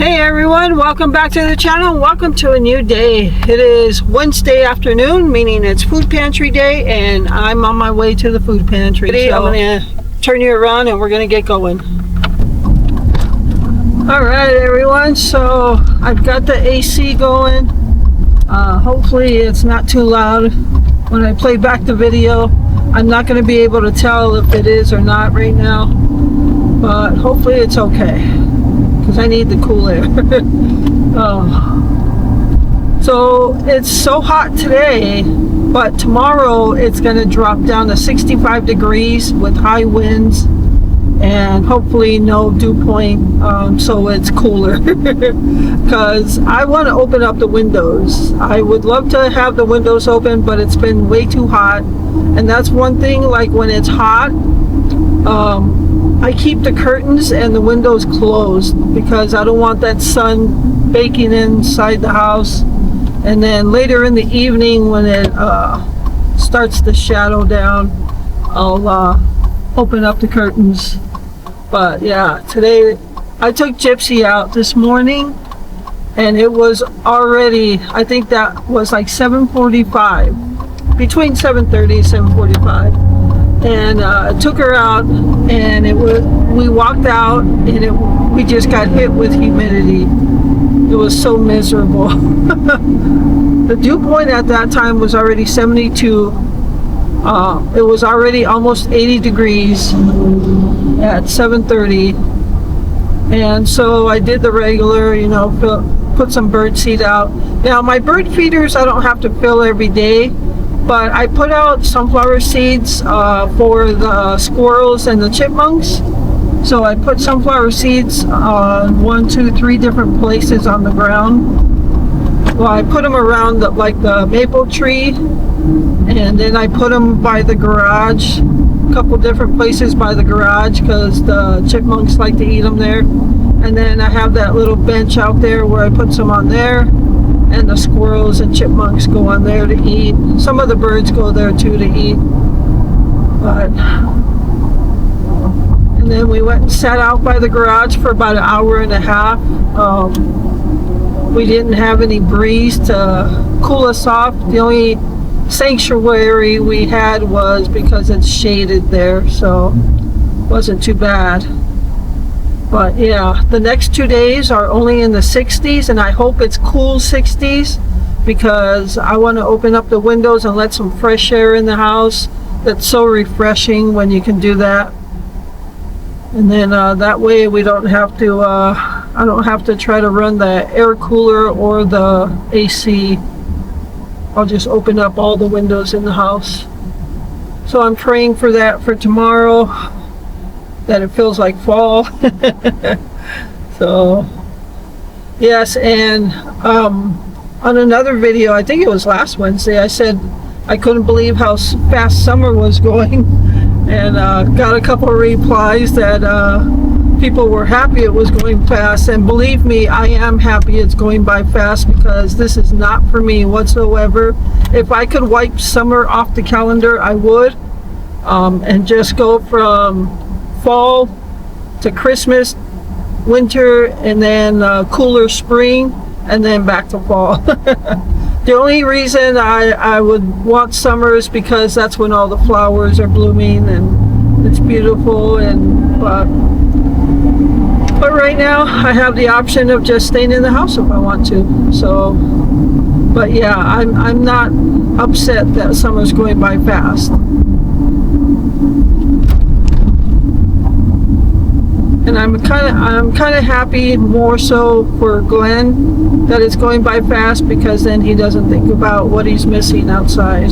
Hey everyone, welcome back to the channel. Welcome to a new day. It is Wednesday afternoon, meaning it's food pantry day, and I'm on my way to the food pantry. Today I'm gonna turn you around and we're gonna get going. All right everyone, so I've got the AC going. Hopefully it's not too loud when I play back the video. I'm not going to be able to tell if it is or not right now, but hopefully it's okay because I need the cool air. So it's so hot today, but tomorrow it's going to drop down to 65 degrees with high winds and hopefully no dew point, so it's cooler. Because I want to open up the windows. I would love to have the windows open, but it's been way too hot. And that's one thing, like when it's hot, I keep the curtains and the windows closed because I don't want that sun baking inside the house. And then later in the evening when it starts to shadow down, I'll open up the curtains. But yeah, today I took Gypsy out this morning and it was already, I think that was like 7:45, between 7:30 and 7:45. And I took her out and we walked out and we just got hit with humidity. It was so miserable. The dew point at that time was already 72. It was already almost 80 degrees at 7:30, and so I did the regular, put some bird seed out. Now my bird feeders I don't have to fill every day, but I put out sunflower seeds for the squirrels and the chipmunks. So I put sunflower seeds on 1, 2, 3 different places on the ground. Well, I put them around the maple tree, and then I put them by the garage, a couple different places by the garage because the chipmunks like to eat them there. And then I have that little bench out there where I put some on there, and the squirrels and chipmunks go on there to eat. Some of the birds go there too to eat. And then we went and sat out by the garage for about an hour and a half. We didn't have any breeze to cool us off. The only sanctuary we had was because it's shaded there, so it wasn't too bad. But yeah, the next 2 days are only in the 60s, and I hope it's cool 60s because I want to open up the windows and let some fresh air in the house. That's so refreshing when you can do that. And then that way we don't have to, I don't have to try to run the air cooler or the AC. I'll just open up all the windows in the house. So I'm praying for that for tomorrow, that it feels like fall. So yes, and on another video, I think it was last Wednesday, I said I couldn't believe how fast summer was going, and got a couple of replies that people were happy it was going fast. And believe me, I am happy it's going by fast because this is not for me whatsoever. If I could wipe summer off the calendar, I would, and just go from fall to Christmas, winter, and then cooler spring, and then back to fall. The only reason I would want summer is because that's when all the flowers are blooming and it's beautiful. But right now I have the option of just staying in the house if I want to. So, but yeah, I'm not upset that summer's going by fast. And I'm kind of happy more so for Glenn that it's going by fast, because then he doesn't think about what he's missing outside.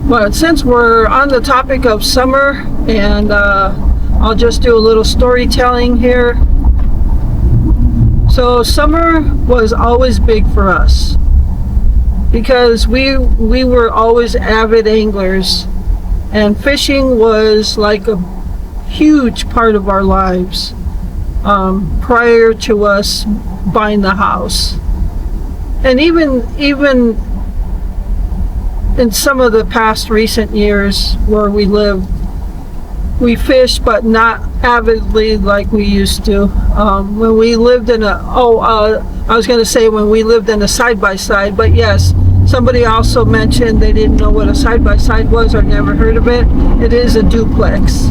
But since we're on the topic of summer, and I'll just do a little storytelling here. So summer was always big for us because we were always avid anglers. And fishing was like a huge part of our lives prior to us buying the house. And even in some of the past recent years where we lived, we fish, but not avidly like we used to. When we lived in I was going to say when we lived in a side-by-side, but yes, somebody also mentioned they didn't know what a side-by-side was or never heard of it. It is a duplex.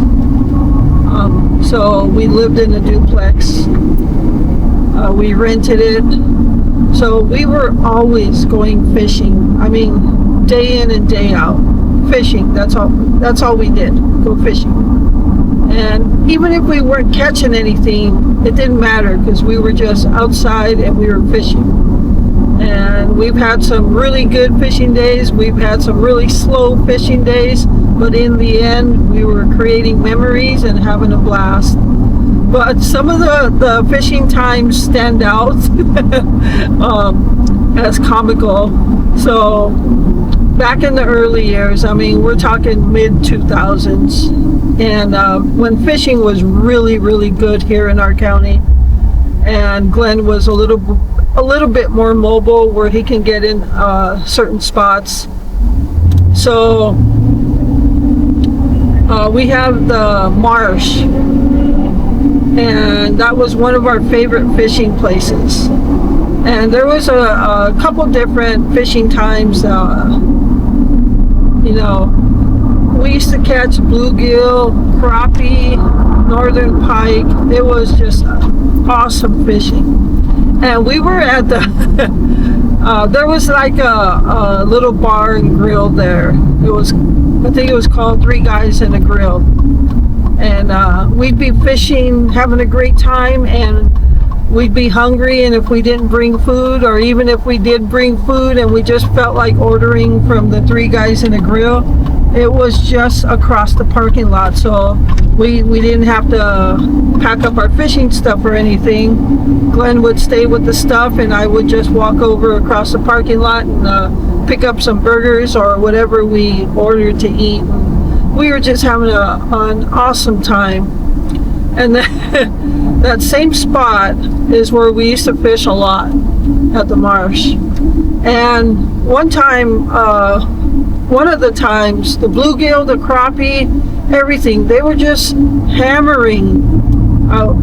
So we lived in a duplex. We rented it. So we were always going fishing. I mean, day in and day out. Fishing, that's all we did. Go fishing. And even if we weren't catching anything, it didn't matter because we were just outside and we were fishing. And we've had some really good fishing days. We've had some really slow fishing days. But in the end, we were creating memories and having a blast. But some of the fishing times stand out as comical. So back in the early years, I mean, we're talking mid-2000s, and when fishing was really, really good here in our county, and Glenn was a little bit more mobile where he can get in certain spots. So we have the marsh, and that was one of our favorite fishing places. And there was a couple different fishing times. You know, we used to catch bluegill, crappie, northern pike. It was just awesome fishing. And we were at the there was like a little bar and grill there. I think it was called Three Guys and a Grill. And we'd be fishing, having a great time, and we'd be hungry, and if we didn't bring food, or even if we did bring food and we just felt like ordering from the Three Guys in a Grill, it was just across the parking lot. So we didn't have to pack up our fishing stuff or anything. Glenn would stay with the stuff, and I would just walk over across the parking lot and pick up some burgers or whatever we ordered to eat. We were just having an awesome time. And then that same spot is where we used to fish a lot, at the marsh. And one time, one of the times, the bluegill, the crappie, everything, they were just hammering.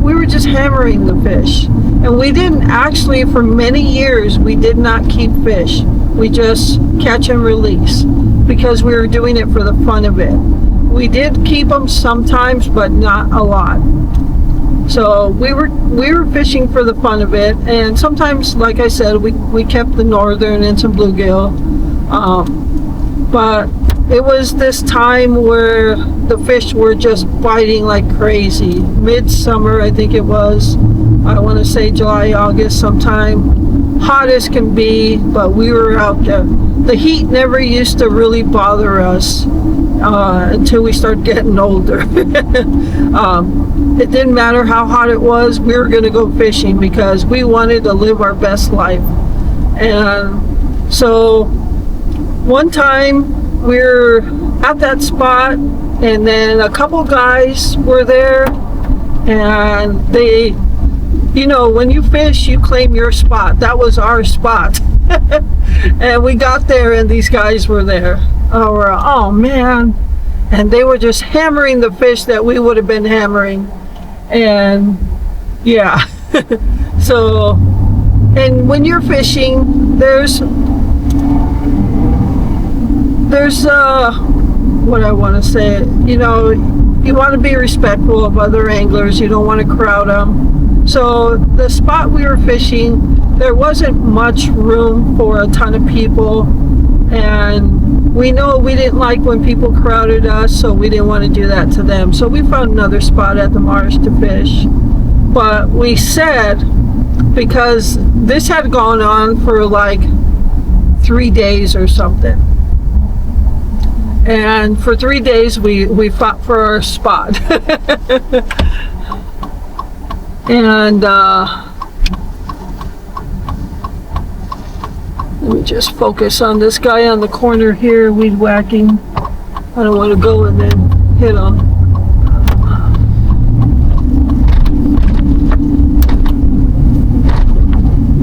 We were just hammering the fish. And we didn't actually, for many years, we did not keep fish. We just catch and release because we were doing it for the fun of it. We did keep them sometimes, but not a lot. So we were fishing for the fun of it, and sometimes, like I said, we kept the northern and some bluegill. But it was this time where the fish were just biting like crazy. Midsummer, I think it was. I want to say July, August sometime. Hot as can be, but we were out there. The heat never used to really bother us until we started getting older. It didn't matter how hot it was, we were going to go fishing because we wanted to live our best life. And so one time we were at that spot, and then a couple guys were there, and they, you know, when you fish, you claim your spot. That was our spot. And we got there, and these guys were there. Oh man. And they were just hammering the fish that we would have been hammering. And yeah. So, and when you're fishing, there's what I want to say, you know, you want to be respectful of other anglers. You don't want to crowd them. So the spot we were fishing, there wasn't much room for a ton of people, and we know we didn't like when people crowded us, so we didn't want to do that to them. So we found another spot at the marsh to fish. But we said, because this had gone on for like 3 days or something, and for 3 days we fought for our spot. And let me just focus on this guy on the corner here, weed whacking. I don't want to go and then hit him.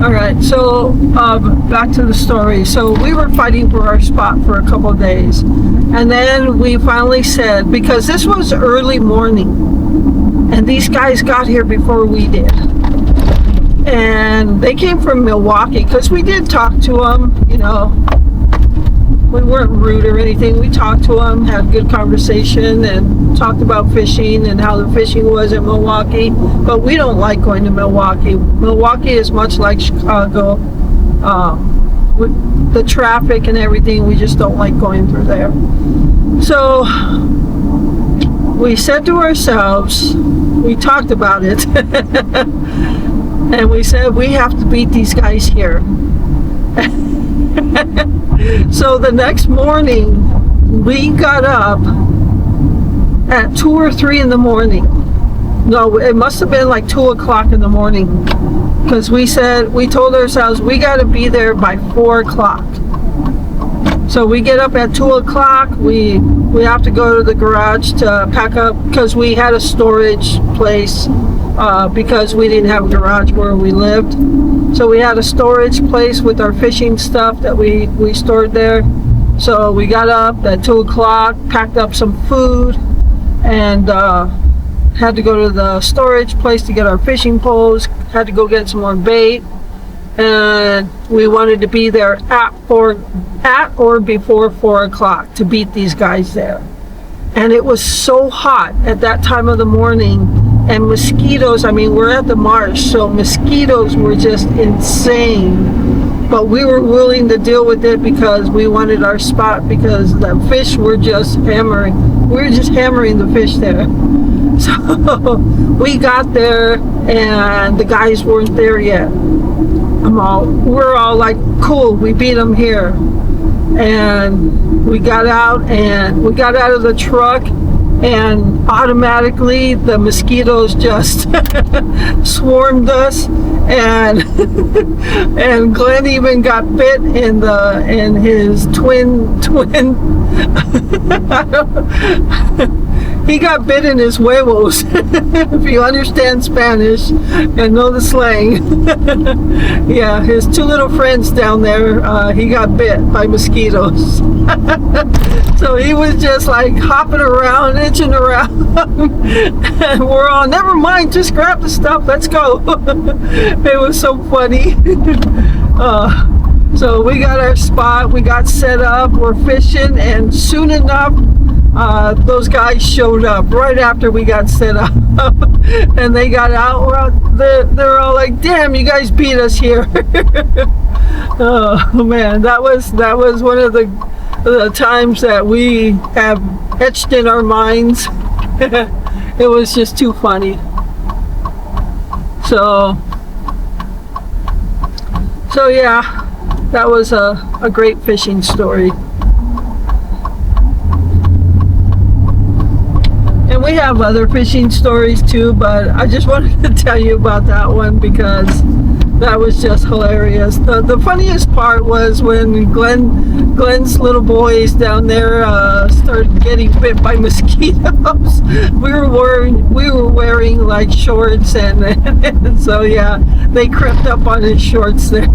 All right, so back to the story. So we were fighting for our spot for a couple of days, and then we finally said, because this was early morning, and these guys got here before we did, and they came from Milwaukee, because we did talk to them, you know. We weren't rude or anything. We talked to them, had a good conversation, and talked about fishing and how the fishing was in Milwaukee. But we don't like going to Milwaukee. Milwaukee is much like Chicago. With the traffic and everything, we just don't like going through there. So we said to ourselves, we talked about it, and we said we have to beat these guys here. So the next morning, we got up at 2 or 3 in the morning. No, it must have been like 2 o'clock in the morning, because we told ourselves we got to be there by 4 o'clock. So we get up at 2 o'clock. We have to go to the garage to pack up, because we had a storage place, because we didn't have a garage where we lived. So we had a storage place with our fishing stuff that we stored there. So we got up at 2 o'clock, packed up some food, and had to go to the storage place to get our fishing poles, had to go get some more bait, and we wanted to be there at or before 4 o'clock to beat these guys there. And it was so hot at that time of the morning, and mosquitoes, I mean, we're at the marsh, so mosquitoes were just insane. But we were willing to deal with it because we wanted our spot, because the fish were just hammering. We were just hammering the fish there. So we got there, and the guys weren't there yet. We're all like, cool, we beat them here. And we got out of the truck, and automatically the mosquitoes just swarmed us, and and Glenn even got bit in his twin he got bit in his huevos, if you understand Spanish and know the slang. Yeah, his 2 little friends down there, he got bit by mosquitoes. So he was just like hopping around, itching around. And we're all, never mind, just grab the stuff, let's go. It was so funny. So we got our spot, we got set up, we're fishing, and soon enough, those guys showed up right after we got set up. And they got out. They're all like, damn, you guys beat us here. Oh man, that was one of the times that we have etched in our minds. It was just too funny. So yeah, that was a great fishing story. And we have other fishing stories too, but I just wanted to tell you about that one because that was just hilarious. The funniest part was when Glenn's little boys down there started getting bit by mosquitoes. We were wearing like shorts, and so yeah, they crept up on his shorts there.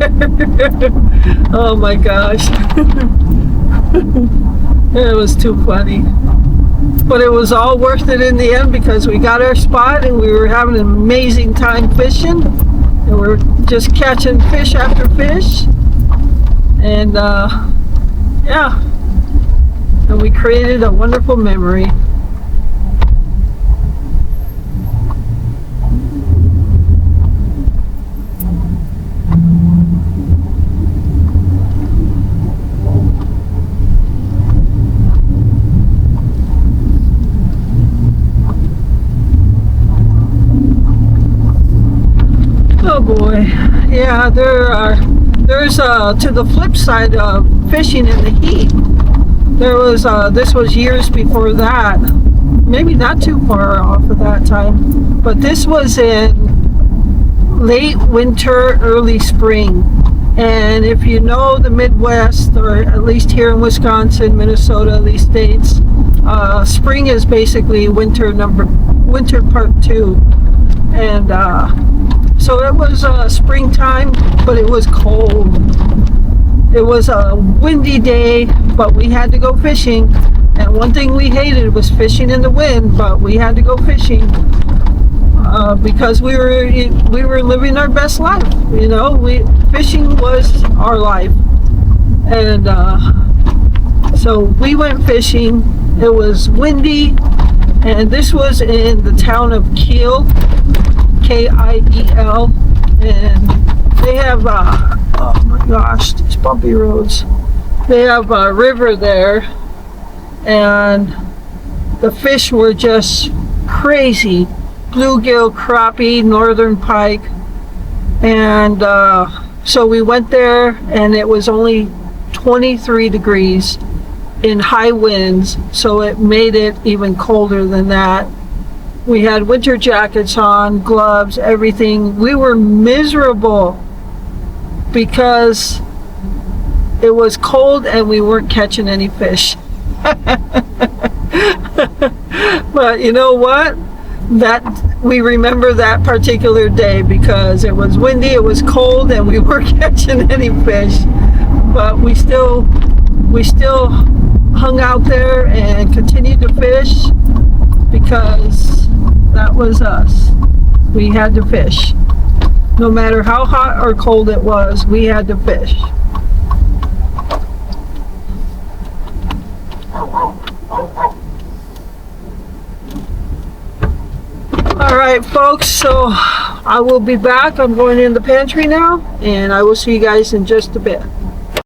Oh my gosh. It was too funny. But it was all worth it in the end because we got our spot and we were having an amazing time fishing. And we're just catching fish after fish. And yeah. And we created a wonderful memory. Oh boy, yeah, there's to the flip side of fishing in the heat. There was this was years before that, maybe not too far off of that time, but this was in late winter, early spring. And if you know the Midwest, or at least here in Wisconsin, Minnesota, these states, spring is basically winter part 2. And So it was springtime, but it was cold. It was a windy day, but we had to go fishing. And one thing we hated was fishing in the wind, but we had to go fishing because we were living our best life. You know, fishing was our life, and so we went fishing. It was windy, and this was in the town of Kiel, Kiel, and they have oh my gosh, these bumpy roads. They have a river there, and the fish were just crazy. Bluegill, crappie, northern pike, and so we went there, and it was only 23 degrees in high winds, so it made it even colder than that. We had winter jackets on, gloves, everything. We were miserable because it was cold and we weren't catching any fish. But you know what? That we remember that particular day because it was windy, it was cold, and we weren't catching any fish. But we still hung out there and continued to fish because that was us. We had to fish. No matter how hot or cold it was, we had to fish. Alright folks, so I will be back. I'm going in the pantry now, and I will see you guys in just a bit.